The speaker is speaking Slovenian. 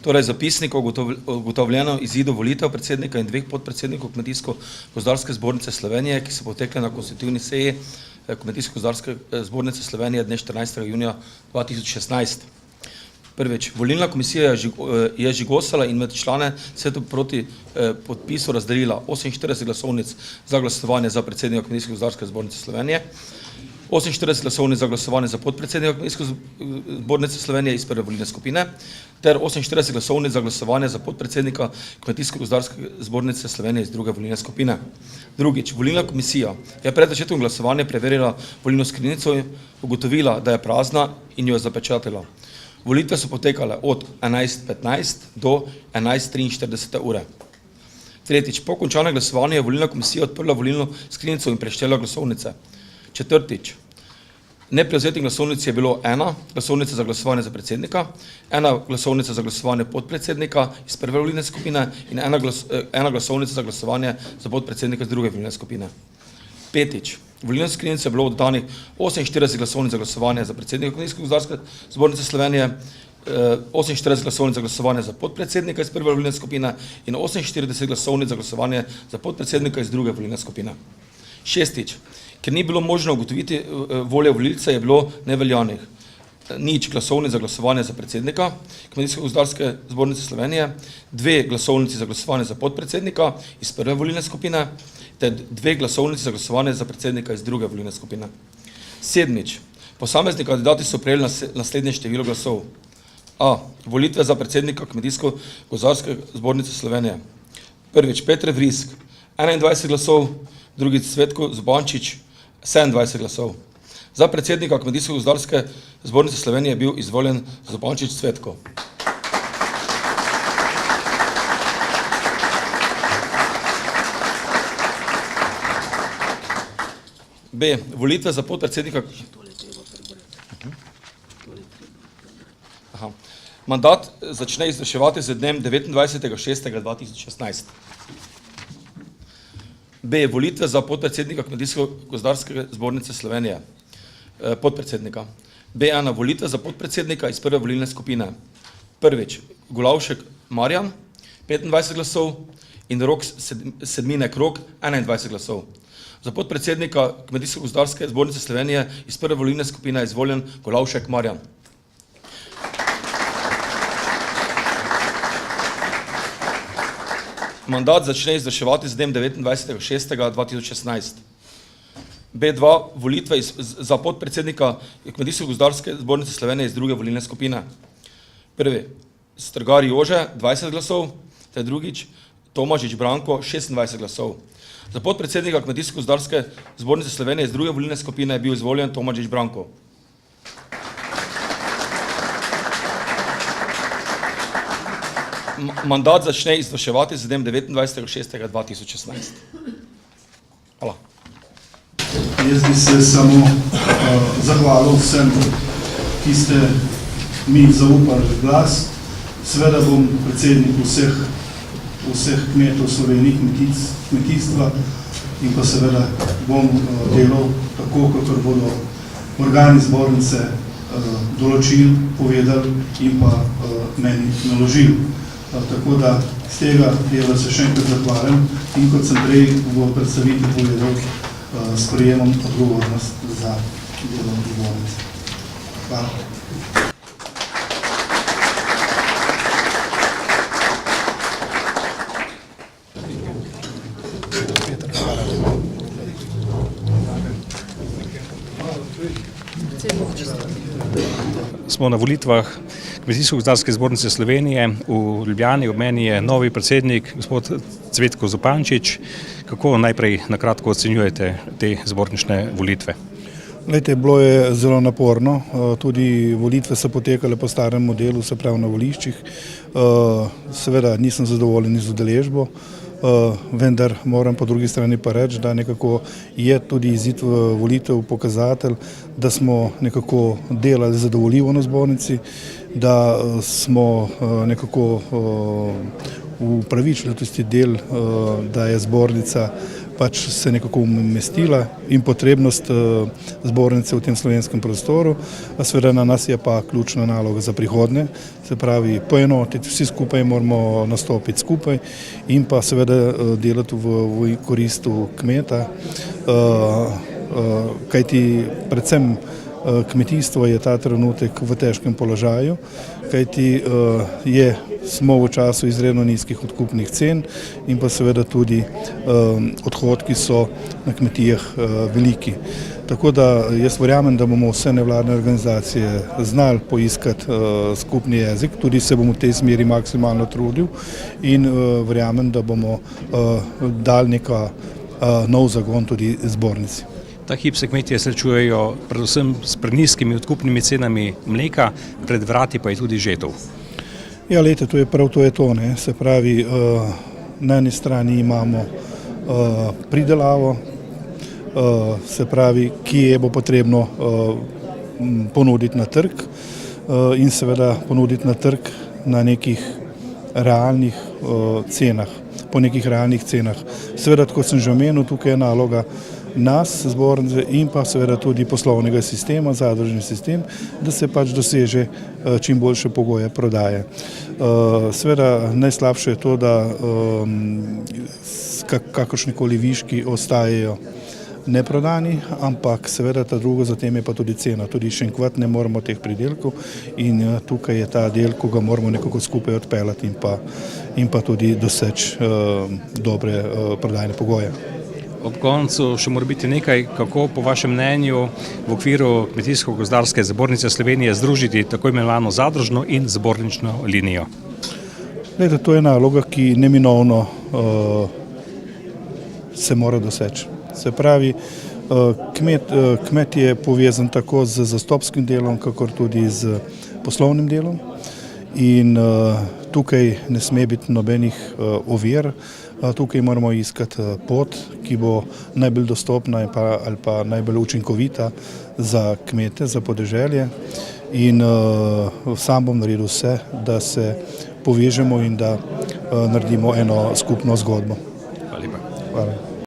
Torej, zapisnik o ugotovljenem izidu volitev predsednika in dveh podpredsednikov Kmetijsko-gozdarske zbornice Slovenije, ki so potekle na konstitutivni seji Kmetijsko-gozdarske zbornice Slovenije dne 14. junija 2016. Prvič, volilna komisija je žigosala in med člane svetu proti podpisu razdelila 48 glasovnic za glasovanje za predsednika Kmetijsko-gozdarske zbornice Slovenije, 48 glasovnic za glasovanje za podpredsednika Kmetijsko-gozdarske zbornice Slovenije iz prve volilne skupine ter 48 glasovnic za glasovanje za podpredsednika Kmetijsko-gozdarske zbornice Slovenije iz druge volilne skupine. Drugič, volilna komisija je pred začetkom glasovanja preverila volilno skrinjico in ugotovila, da je prazna in jo je zapečatila. Volitve so potekale od 11:15 do 11:43 ure. Tretjič, po končanem glasovanju je volilna komisija odprla volilno skrinjico in preštela glasovnice. Četrtič, neprevzetih glasovnic je bilo 1 glasovnica za glasovanje za predsednika, 1 glasovnica za glasovanje podpredsednika iz prve volilne skupine in 1 glasovnica za glasovanje za podpredsednika iz druge volilne skupine. Petič, v volilno skrinjico je bilo oddanih 48 glasovnic za glasovanje za predsednika Kmetijsko-gozdarske zbornice Slovenije, 48 glasovnic za glasovanje za podpredsednika iz prve volilne skupine in 48 glasovnic za glasovanje za podpredsednika iz druge volilne skupine. Šestič, ker ni bilo možno ugotoviti volje volilca, je bilo neveljanih 0 glasovnic za glasovanje za predsednika Kmetijsko-gozdarske zbornice Slovenije, 2 glasovnici za glasovanje za podpredsednika iz prve volilne skupine ter 2 glasovnici za glasovanje za predsednika iz druge volilne skupine. Sedmič, posamezni kandidati so prejeli naslednje število glasov. A. Volitve za predsednika Kmetijsko-gozdarske zbornice Slovenije. Prvič, Petre Vrisk, 21 glasov, drugič Cvetko Zupančič, 27 glasov. Za predsednika Kmetijsko-gozdarske zbornice Slovenije je bil izvoljen Zupančič Cvetko. B. Volitve za podpredsednika. Mandat začne izvrševati z dnem 29.6.2016. B. Volitve za podpredsednika Kmetijsko-gozdarske zbornice Slovenije. Podpredsednika. B1. Volitve za podpredsednika iz prve volilne skupine. Prvič, Golavšek Marjan, 25 glasov in Rok Sedminek Rok, 21 glasov. Za podpredsednika Kmetijsko-gozdarske zbornice Slovenije iz prve volilne skupine je izvoljen Golavšek Marjan. Mandat začne izvrševati z dnem 29.6.2016. B2. Volitve za podpredsednika Kmetijsko-gozdarske zbornice Slovenije iz druge volilne skupine. Prvi, Strgar Jože, 20 glasov, ter drugič, Tomažič Branko, 26 glasov. Za podpredsednika Kmetijsko-gozdarske zbornice Slovenije iz druge volilne skupine je bil izvoljen Tomažič Branko. Mandat začne izvrševati z dnem 29.6.2016. Hvala. Jaz bi se samo zahvalil vsem, ki ste mi zaupali glas. Seveda bom predsednik vseh kmetov Slovenije, kmetijstva in pa seveda bom delal tako, kakor bodo organi zbornice določili, povedali in pa meni naložili. Tako da z tega dela se še enkrat zahvalim in kot sem prej v predstavitvi povedal, sprejemam odgovornost za delo zbornice. Hvala. Smo na volitvah Kmetijsko-gozdarske zbornice Slovenije v Ljubljani. Ob meni je novi predsednik, gospod Cvetko Zupančič. Kako najprej na kratko ocenjujete te zbornične volitve? Glejte, bilo je zelo naporno. Tudi volitve so potekale po starem modelu, se pravi na voliščih. Seveda nisem zadovoljen z udeležbo, vendar moram po drugi strani pa reči, da nekako je tudi izid volitev pokazatelj, da smo nekako delali zadovoljivo na zbornici, da smo nekako upravičili tisti del, da je zbornica pač se nekako umestila in potrebnost zbornice v tem slovenskem prostoru. Seveda na nas je pa ključna naloga za prihodnje, se pravi poenotiti, vsi skupaj moramo nastopiti skupaj in pa seveda delati v koristu kmeta, kajti predvsem kmetijstvo je ta trenutek v težkem položaju, kajti smo v času izredno nizkih odkupnih cen in pa seveda tudi odhodki so na kmetijah veliki. Tako da jaz verjamem, da bomo vse nevladne organizacije znali poiskati skupni jezik, tudi se bom v tej smeri maksimalno trudil in verjamem, da bomo dali neka nov zagon tudi zbornici. Ta hip se kmetje srečujejo predvsem s prenizkimi odkupnimi cenami mleka, pred vrati pa je tudi žetov. Ja, lejte, to je to, ne. Se pravi, na eni strani imamo pridelavo, se pravi, ki je bo potrebno ponuditi na trg in seveda ponuditi na trg na nekih realnih cenah, po nekih realnih cenah. Seveda, kot sem že omenil, tukaj je naloga nas, zbornice in pa seveda tudi poslovnega sistema, zadružni sistem, da se pač doseže čim boljše pogoje prodaje. Seveda najslabše je to, da kakršnikoli viški ostajajo neprodani, ampak seveda ta drugo zatem je pa tudi cena. Tudi še enkrat ne moramo teh pridelkov in tukaj je ta del, ko ga moramo nekako skupaj odpeljati in pa tudi doseči dobre prodajne pogoje. Ob koncu še mora biti nekaj, kako po vašem mnenju v okviru Kmetijsko-gozdarske zbornice Slovenije združiti tako imenovano zadružno in zbornično linijo. Glede, to je naloga, ki neminovno se mora doseči. Se pravi, kmet je povezan tako z zastopskim delom, kakor tudi z poslovnim delom in tukaj ne sme biti nobenih ovir. Tukaj moramo iskati pot, ki bo najbolj dostopna ali pa najbolj učinkovita za kmete, za podeželje in sam bom naredil vse, da se povežemo in da naredimo eno skupno zgodbo. Hvala lepa. Hvala.